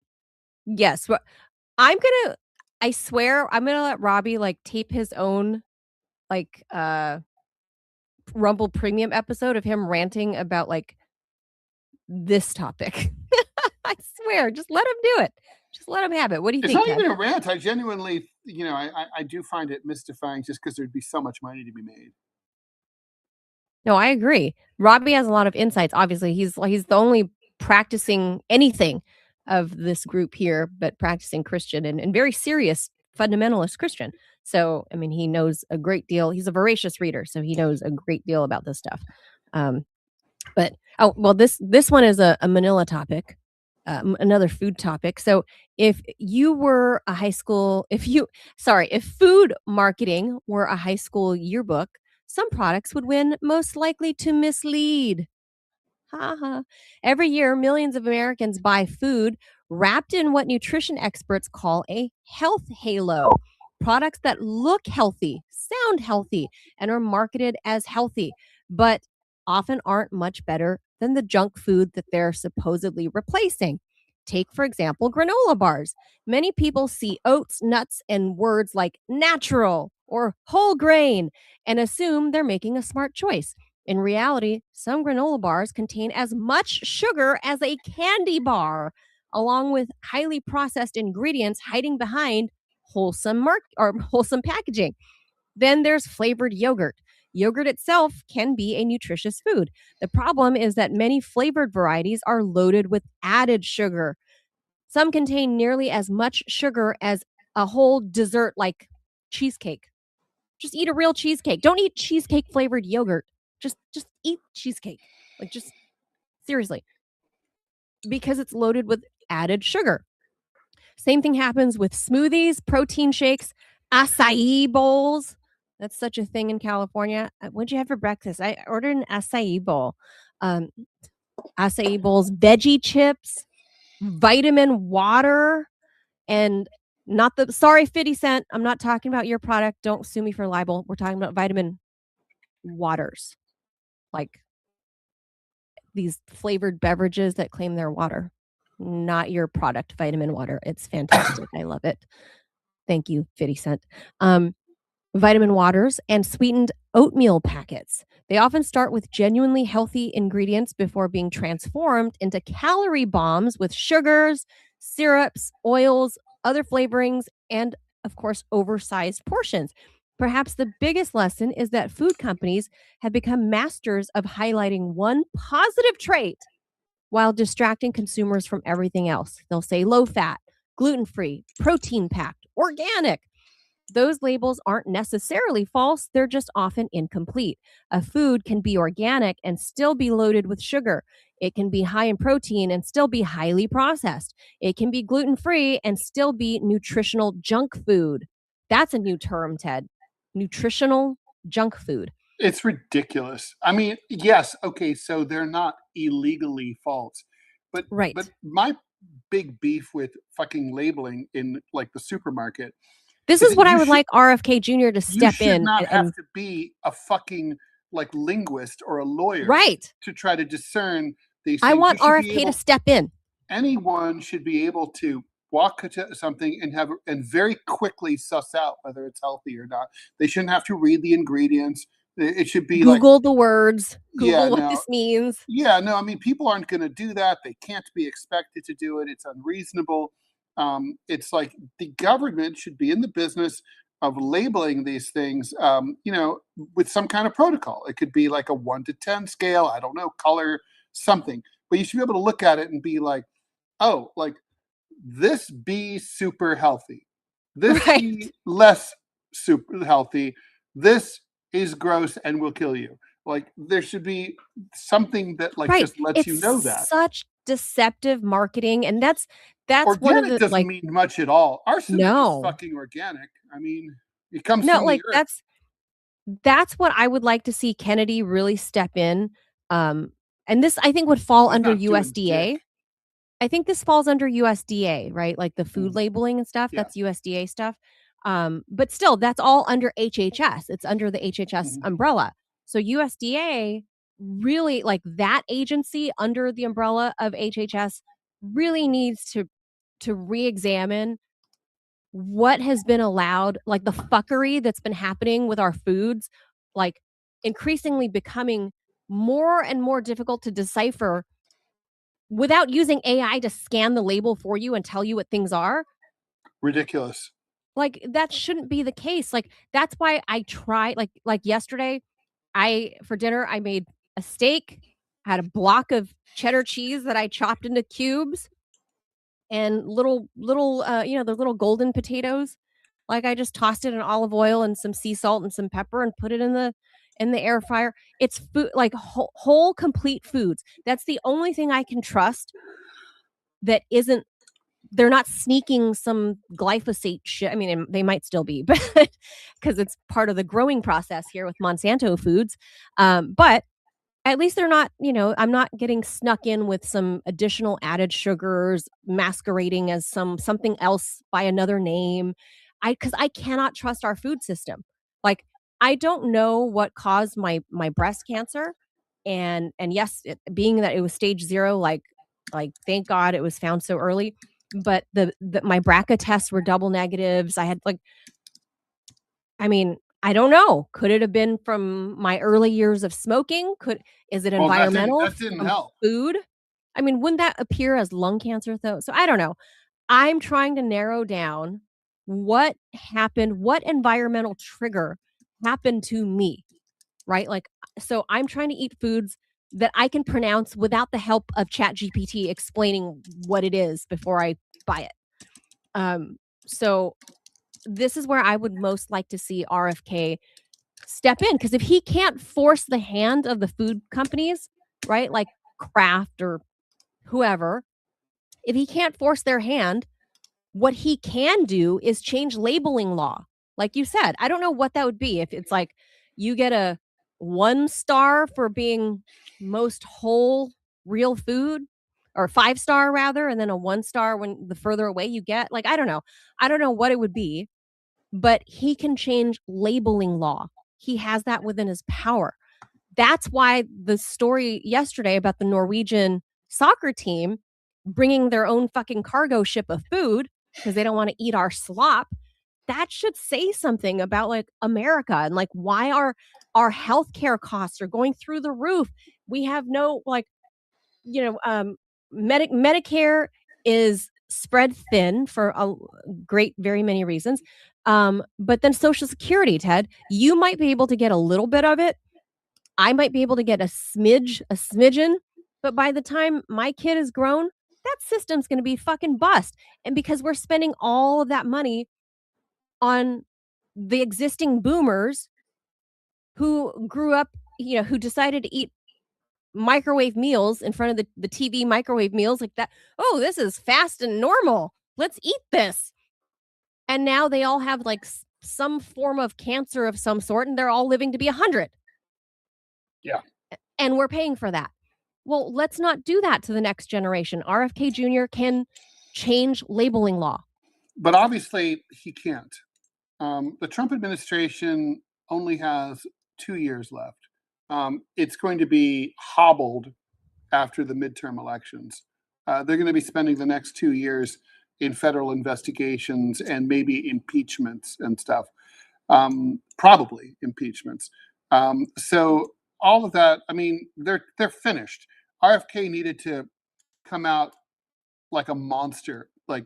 yes, I swear I'm gonna let Robbie like tape his own like Rumble Premium episode of him ranting about like this topic. I swear, just let him do it. Just let him have it. What do you think? It's not Ted? even a rant. I genuinely, I do find it mystifying just because there'd be so much money to be made. No, I agree. Robbie has a lot of insights. Obviously, he's the only practicing anything of this group here, but practicing Christian and very serious fundamentalist Christian. So, I mean, he knows a great deal. He's a voracious reader, so he knows a great deal about this stuff. But this one is a Manila topic, another food topic. So, if you were a high school, if food marketing were a high school yearbook, some products would win most likely to mislead. Every year, millions of Americans buy food wrapped in what nutrition experts call a health halo. Products that look healthy, sound healthy, and are marketed as healthy, but often aren't much better than the junk food that they're supposedly replacing. Take, for example, granola bars. Many people see oats, nuts, and words like natural or whole grain and assume they're making a smart choice. In reality, some granola bars contain as much sugar as a candy bar, along with highly processed ingredients hiding behind wholesome packaging. Then there's flavored yogurt. Yogurt itself can be a nutritious food. The problem is that many flavored varieties are loaded with added sugar. Some contain nearly as much sugar as a whole dessert like cheesecake. Just eat a real cheesecake. Don't eat cheesecake flavored yogurt. Just eat cheesecake. Like, just seriously. Because it's loaded with added sugar. Same thing happens with smoothies, protein shakes, acai bowls. That's such a thing in California. What'd you have for breakfast? I ordered an acai bowl. Acai bowls, veggie chips, vitamin water, and Not the, sorry, 50 Cent. I'm not talking about your product. Don't sue me for libel. We're talking about vitamin waters, like these flavored beverages that claim they're water, not your product, vitamin water. It's fantastic. I love it. Thank you, 50 Cent. Vitamin waters and sweetened oatmeal packets. They often start with genuinely healthy ingredients before being transformed into calorie bombs with sugars, syrups, oils, other flavorings, and of course, oversized portions. Perhaps the biggest lesson is that food companies have become masters of highlighting one positive trait while distracting consumers from everything else. They'll say low fat, gluten free, protein packed, organic. Those labels aren't necessarily false, they're just often incomplete. A food can be organic and still be loaded with sugar. It can be high in protein and still be highly processed. It can be gluten free and still be nutritional junk food. That's a new term, Ted. Nutritional junk food. It's ridiculous. I mean, yes, okay, so they're not illegally false, but Right. my big beef with fucking labeling in like the supermarket. This is what I would like RFK Jr. to step in. You should not have to be a fucking like linguist or a lawyer, right, to try to discern these things. I want RFK to step in. Anyone should be able to walk to something and very quickly suss out whether it's healthy or not. They shouldn't have to read the ingredients. It should be Google like, the words, Google what this means. Yeah, no, I mean, people aren't going to do that. They can't be expected to do it. It's unreasonable. It's like the government should be in the business of labeling these things, with some kind of protocol. It could be like a 1 to 10 scale. I don't know, color, something. But you should be able to look at it and be like, oh, like this be super healthy. This be less super healthy. This is gross and will kill you. Like there should be something that just lets you know that. Such deceptive marketing, and that's organic one of the doesn't mean much at all. Our cement no is fucking organic. I mean, it comes no from like the earth. That's what I would like to see Kennedy really step in. And this I think would fall under USDA. I think this falls under USDA, right? Like the food labeling and stuff. That's USDA stuff. But still, that's all under HHS. It's under the HHS umbrella. So USDA really, like that agency under the umbrella of HHS, really needs to re-examine what has been allowed, like the fuckery that's been happening with our foods, like increasingly becoming more and more difficult to decipher without using AI to scan the label for you and tell you what things are. Ridiculous. Like that shouldn't be the case. Like that's why I tried like yesterday, for dinner I made a steak, had a block of cheddar cheese that I chopped into cubes and little the little golden potatoes. Like I just tossed it in olive oil and some sea salt and some pepper and put it in the air fryer. It's food, like whole complete foods. That's the only thing I can trust that isn't, they're not sneaking some glyphosate shit. I mean, they might still be, but because it's part of the growing process here with Monsanto foods. But at least they're not, I'm not getting snuck in with some additional added sugars masquerading as something else by another name. Because I cannot trust our food system. Like, I don't know what caused my breast cancer. And yes, being that it was stage 0, like thank God it was found so early. But my BRCA tests were double negatives. I had I don't know. Could it have been from my early years of smoking? Is it environmental? That didn't help. Food? I mean, wouldn't that appear as lung cancer though? So I don't know. I'm trying to narrow down what happened, what environmental trigger happened to me, right? Like, so I'm trying to eat foods that I can pronounce without the help of ChatGPT explaining what it is before I buy it. So this is where I would most like to see RFK step in, because if he can't force the hand of the food companies, right, like Kraft or whoever, if he can't force their hand, what he can do is change labeling law. Like you said, I don't know what that would be. If it's like you get a 1 star for being most whole real food, or 5-star rather, and then a 1-star when the further away you get. Like, I don't know what it would be, but he can change labeling law. He has that within his power. That's why the story yesterday about the Norwegian soccer team bringing their own fucking cargo ship of food because they don't want to eat our slop, that should say something about like America and like why our healthcare costs are going through the roof. We have no like, Medicare is spread thin for very many reasons. But then Social Security, Ted, you might be able to get a little bit of it. I might be able to get a smidgen, but by the time my kid is grown, that system's going to be fucking bust. And because we're spending all of that money on the existing boomers who grew up, who decided to eat microwave meals in front of the TV microwave meals like that. Oh, this is fast and normal. Let's eat this. And now they all have like some form of cancer of some sort and they're all living to be 100. Yeah. And we're paying for that. Well, let's not do that to the next generation. RFK Jr. can change labeling law. But obviously he can't. The Trump administration only has 2 years left. It's going to be hobbled after the midterm elections. They're going to be spending the next 2 years in federal investigations and maybe impeachments and stuff. Probably impeachments. So all of that, I mean, they're finished. RFK needed to come out like a monster, like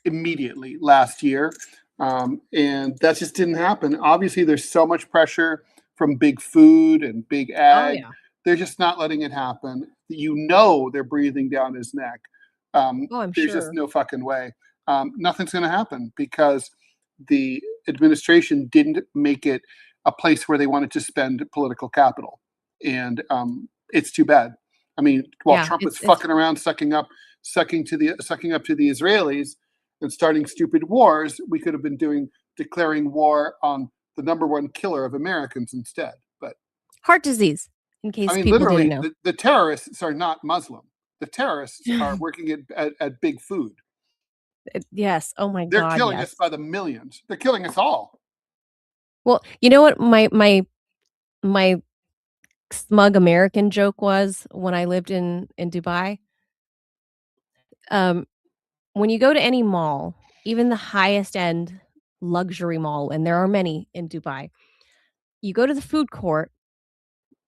immediately last year. And that just didn't happen. Obviously, there's so much pressure from big food and big ag. Oh, yeah. They're just not letting it happen. They're breathing down his neck. I'm There's sure. just no fucking way. Nothing's going to happen because the administration didn't make it a place where they wanted to spend political capital. And it's too bad. I mean, while Trump was fucking around, sucking up to the Israelis and starting stupid wars, we could have been declaring war on the number one killer of Americans instead. But heart disease, in case people literally, didn't know. the terrorists are not Muslim. The terrorists are working at big food. Yes. Oh my They're God. killing us by the millions. They're killing us all. Well, you know what my smug American joke was when I lived in Dubai? When you go to any mall, even the highest end luxury mall, and there are many in Dubai, you go to the food court,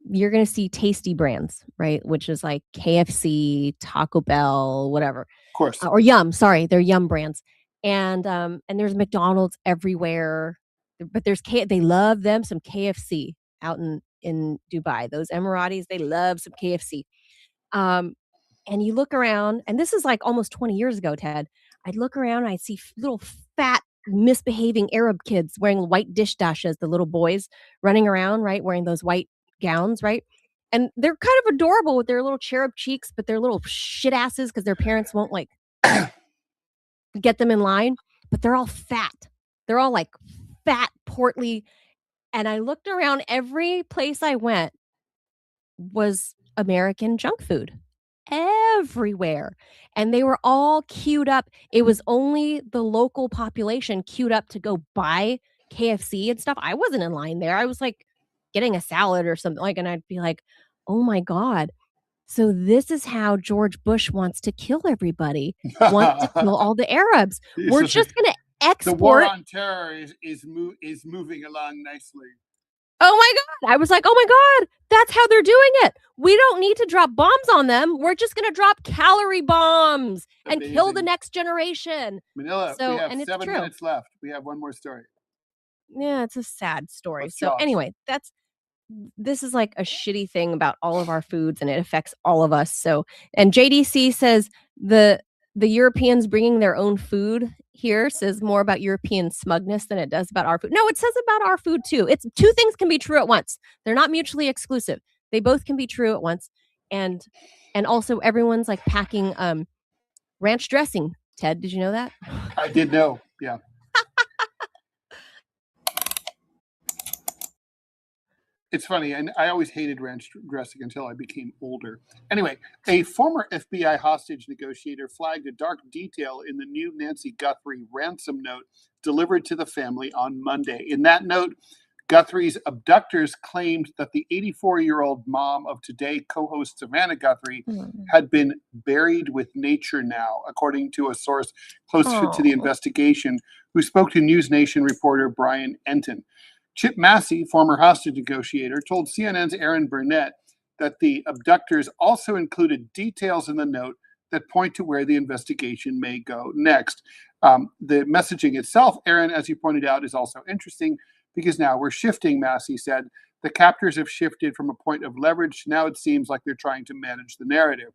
you're going to see tasty brands, right? Which is like KFC, Taco Bell, whatever. Of course. Or Yum, sorry, they're Yum brands. And there's McDonald's everywhere. But they love them some KFC out in Dubai. Those Emiratis, they love some KFC. And you look around, and this is like almost 20 years ago, Ted. I'd look around and I'd see little fat, misbehaving Arab kids wearing white dish dashes, the little boys running around, right, wearing those white gowns, right? And they're kind of adorable with their little cherub cheeks, but they're little shit asses because their parents won't like get them in line. But they're all fat. They're all like fat, portly. And I looked around, every place I went was American junk food everywhere. And they were all queued up. It was only the local population queued up to go buy KFC and stuff. I wasn't in line there. I was like getting a salad or something like, and I'd be like, oh my God. So this is how George Bush wants to kill everybody, wants to kill all the Arabs. We're just going to export. The war on terror is moving along nicely. Oh my God. I was like, oh my God, that's how they're doing it. We don't need to drop bombs on them. We're just going to drop calorie bombs and kill the next generation. Manila, we have 7 minutes left. We have one more story. Yeah, it's a sad story. So anyway, this is like a shitty thing about all of our foods and it affects all of us. So, and JDC says the Europeans bringing their own food here says more about European smugness than it does about our food. No, it says about our food too. It's two things can be true at once. They're not mutually exclusive. They both can be true at once. And also everyone's like packing ranch dressing. Ted, did you know that? I did know. Yeah. It's funny, and I always hated ranch dressing until I became older. Anyway, a former FBI hostage negotiator flagged a dark detail in the new Nancy Guthrie ransom note delivered to the family on Monday. In that note, Guthrie's abductors claimed that the 84-year-old mom of Today co-host Savannah Guthrie had been buried with nature now, according to a source close to the investigation, who spoke to News Nation reporter Brian Enton. Chip Massey, former hostage negotiator, told CNN's Aaron Burnett that the abductors also included details in the note that point to where the investigation may go next. The messaging itself, Aaron, as you pointed out, is also interesting because now we're shifting, Massey said. The captors have shifted from a point of leverage. Now it seems like they're trying to manage the narrative.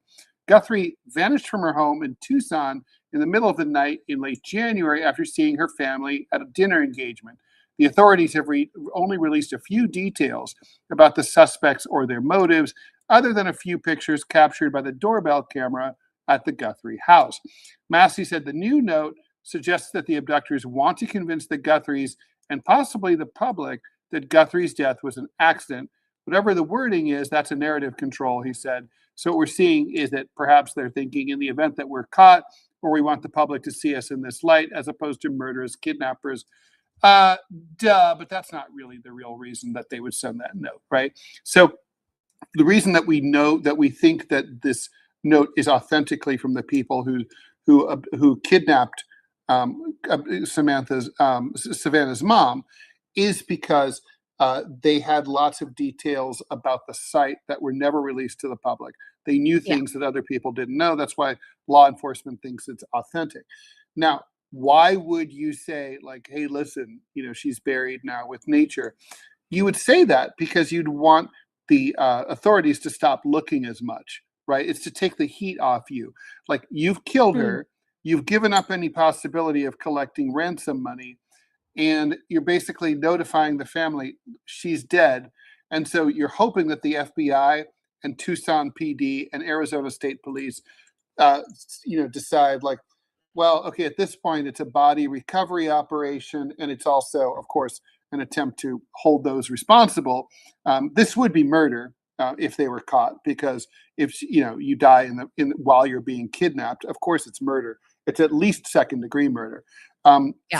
Guthrie vanished from her home in Tucson in the middle of the night in late January after seeing her family at a dinner engagement. The authorities have only released a few details about the suspects or their motives, other than a few pictures captured by the doorbell camera at the Guthrie house. Massey said the new note suggests that the abductors want to convince the Guthries and possibly the public that Guthrie's death was an accident. Whatever the wording is, that's a narrative control, he said. So what we're seeing is that perhaps they're thinking in the event that we're caught, or we want the public to see us in this light, as opposed to murderous kidnappers. But that's not really the real reason that they would send that note, right? So the reason that we know that we think that this note is authentically from the people who kidnapped Savannah's mom is because they had lots of details about the site that were never released to the public. They knew things that other people didn't know. That's why law enforcement thinks it's authentic. Now, why would you say, like, hey, listen, she's buried now with nature? You would say that because you'd want the authorities to stop looking as much, right? It's to take the heat off you. Like, you've killed her, you've given up any possibility of collecting ransom money, and you're basically notifying the family she's dead. And so you're hoping that the FBI and Tucson PD and Arizona State Police, decide, like, well, okay, at this point, it's a body recovery operation, and it's also, of course, an attempt to hold those responsible. This would be murder if they were caught, because if you die while you're being kidnapped, of course, it's murder. It's at least second-degree murder.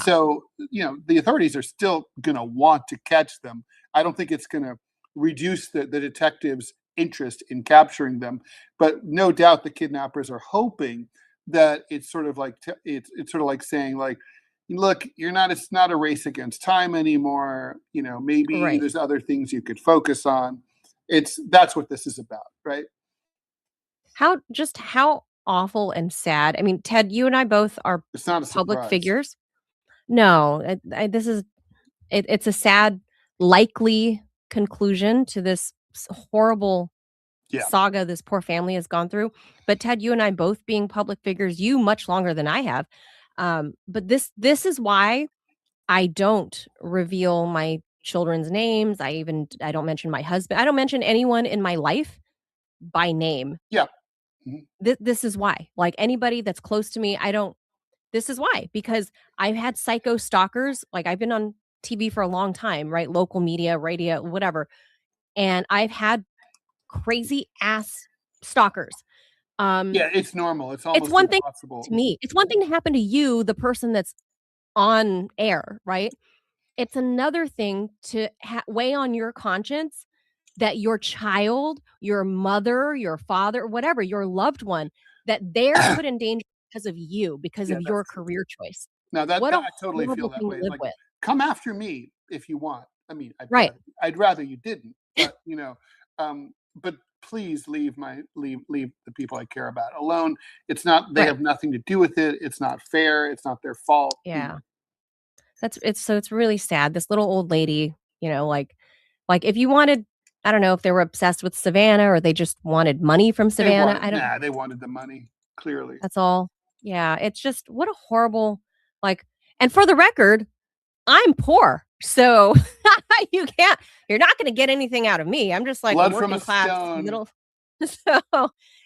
So the authorities are still going to want to catch them. I don't think it's going to reduce the detectives' interest in capturing them, but no doubt the kidnappers are hoping that it's sort of like it's sort of like saying, like, look, it's not a race against time anymore. Maybe there's other things you could focus on. That's what this is about, right? How awful and sad. I mean, Ted, you and I both are It's not a public surprise. figures. No, it's a sad, likely conclusion to this horrible saga this poor family has gone through. But Ted, you and I both being public figures, you much longer than I have. But this is why I don't reveal my children's names. I don't mention my husband. I don't mention anyone in my life by name. Yeah. This is why. Like, anybody that's close to me, this is why, because I've had psycho stalkers. Like, I've been on TV for a long time, right? Local media, radio, whatever. And I've had crazy ass stalkers. It's normal. It's almost one impossible. thing to me. It's one thing to happen to you, the person that's on air, right? It's another thing to weigh on your conscience that your child, your mother, your father, whatever, your loved one, that they're put in danger because of you, because of your career choice. Now that I totally feel that way. Like, come after me if you want. I mean, I'd rather you didn't, but but please leave the people I care about alone. It's not, they have nothing to do with it. It's not fair. It's not their fault. Yeah. It's really sad. This little old lady, like if you wanted, I don't know if they were obsessed with Savannah or they just wanted money from Savannah. They wanted the money, clearly. That's all. Yeah, it's just, what a horrible, and for the record, I'm poor. So you're not going to get anything out of me. I'm just like blood a working class middle. So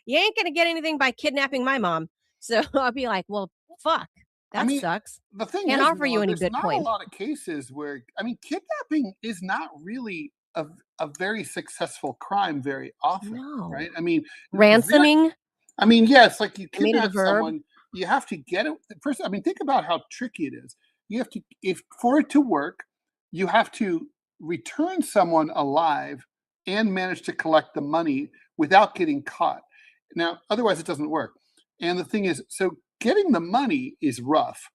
you ain't going to get anything by kidnapping my mom. So I'll be like, well, fuck. That sucks. The thing Can't is, offer you any there's Bitcoin. not a lot of cases where, kidnapping is not really a very successful crime very often, No. right? I mean, Ransoming. I mean, yes, like you I made it a kidnap verb. someone, you have to get it first. I mean, think about how tricky it is. You have to, if for it to work, you have to return someone alive and manage to collect the money without getting caught. Now, otherwise, it doesn't work. And the thing is, so getting the money is rough.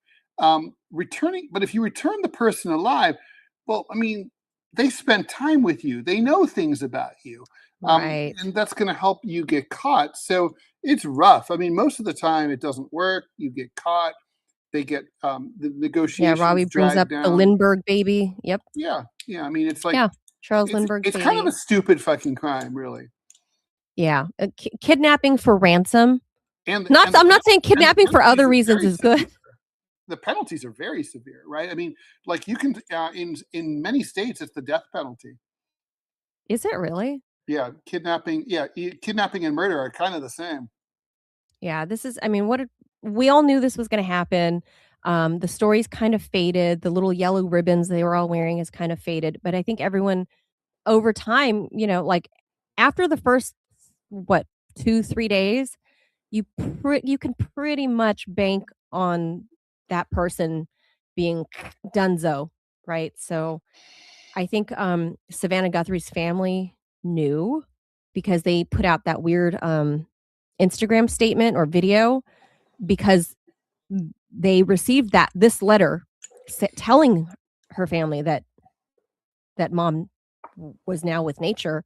Returning, but if you return the person alive, well, I mean, they spent time with you. They know things about you. Right. And that's going to help you get caught. So it's rough. I mean, most of the time it doesn't work. You get caught. They get the Yeah, negotiations Robbie brings up dragged the down. Lindbergh baby. Yep. Yeah. I mean, it's like Yeah. Charles Lindbergh's it's baby. kind of a stupid fucking crime, really. Yeah. Kidnapping for ransom. And I'm not saying kidnapping for other reasons is good. The penalties are very severe, right? I mean, like you can in many states it's the death penalty. Is it really? Yeah, kidnapping. Yeah, kidnapping and murder are kind of the same. Yeah, this is, I mean, we all knew this was going to happen. The story's kind of faded. The little yellow ribbons they were all wearing is kind of faded. But I think everyone over time, like after the first, 2-3 days, you can pretty much bank on that person being donezo, right? So I think Savannah Guthrie's family knew because they put out that weird Instagram statement or video because they received this letter telling her family that mom was now with nature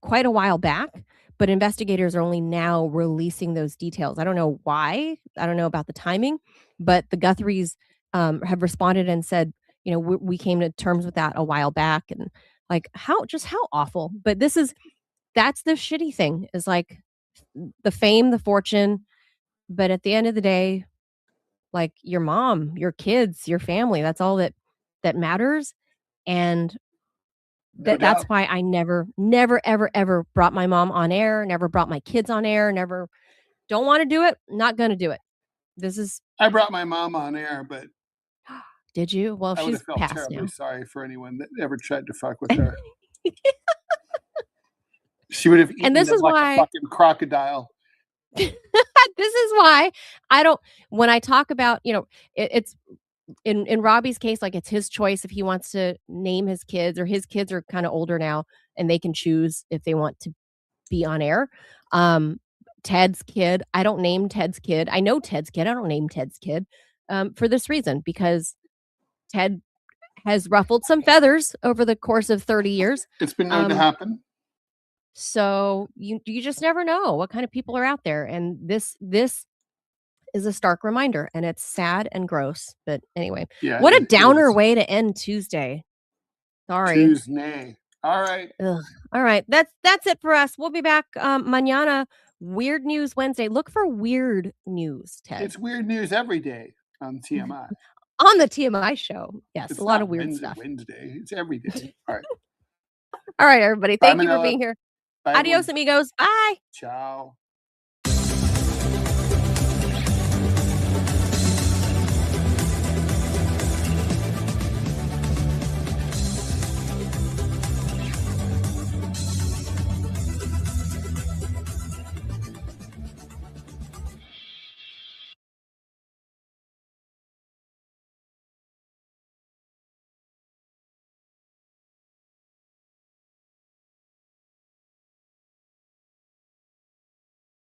quite a while back, but investigators are only now releasing those details. I don't know why. I don't know about the timing, but the Guthries have responded and said, we came to terms with that a while back, and like how awful. But that's the shitty thing is like the fame, the fortune, but at the end of the day, like your mom, your kids, your family, that's all that matters. And that's why I never, ever, ever brought my mom on air, never brought my kids on air, never, don't want to do it, not going to do it. I brought my mom on air, but did you? Well, I would she's have felt passed terribly now. sorry for anyone that ever tried to fuck with her. She would have eaten them like a fucking crocodile. This is why I don't, when I talk about, it's in Robbie's case, like it's his choice if he wants to name his kids, or his kids are kind of older now and they can choose if they want to be on air. Ted's kid, I don't name Ted's kid. I know Ted's kid. I don't name Ted's kid for this reason, because Ted has ruffled some feathers over the course of 30 years. It's been known to happen. So you just never know what kind of people are out there. And this is a stark reminder, and it's sad and gross. But anyway, what a downer way to end Tuesday. Sorry. Tuesday. All right. Ugh. All right. That's it for us. We'll be back mañana. Weird News Wednesday. Look for weird news, Ted. It's weird news every day on TMI. On the TMI show. Yes, it's a lot of weird stuff. Wednesday. It's every day. All right. All right, everybody. Thank you for being here. Bye, Adios, amigos. Bye. Ciao.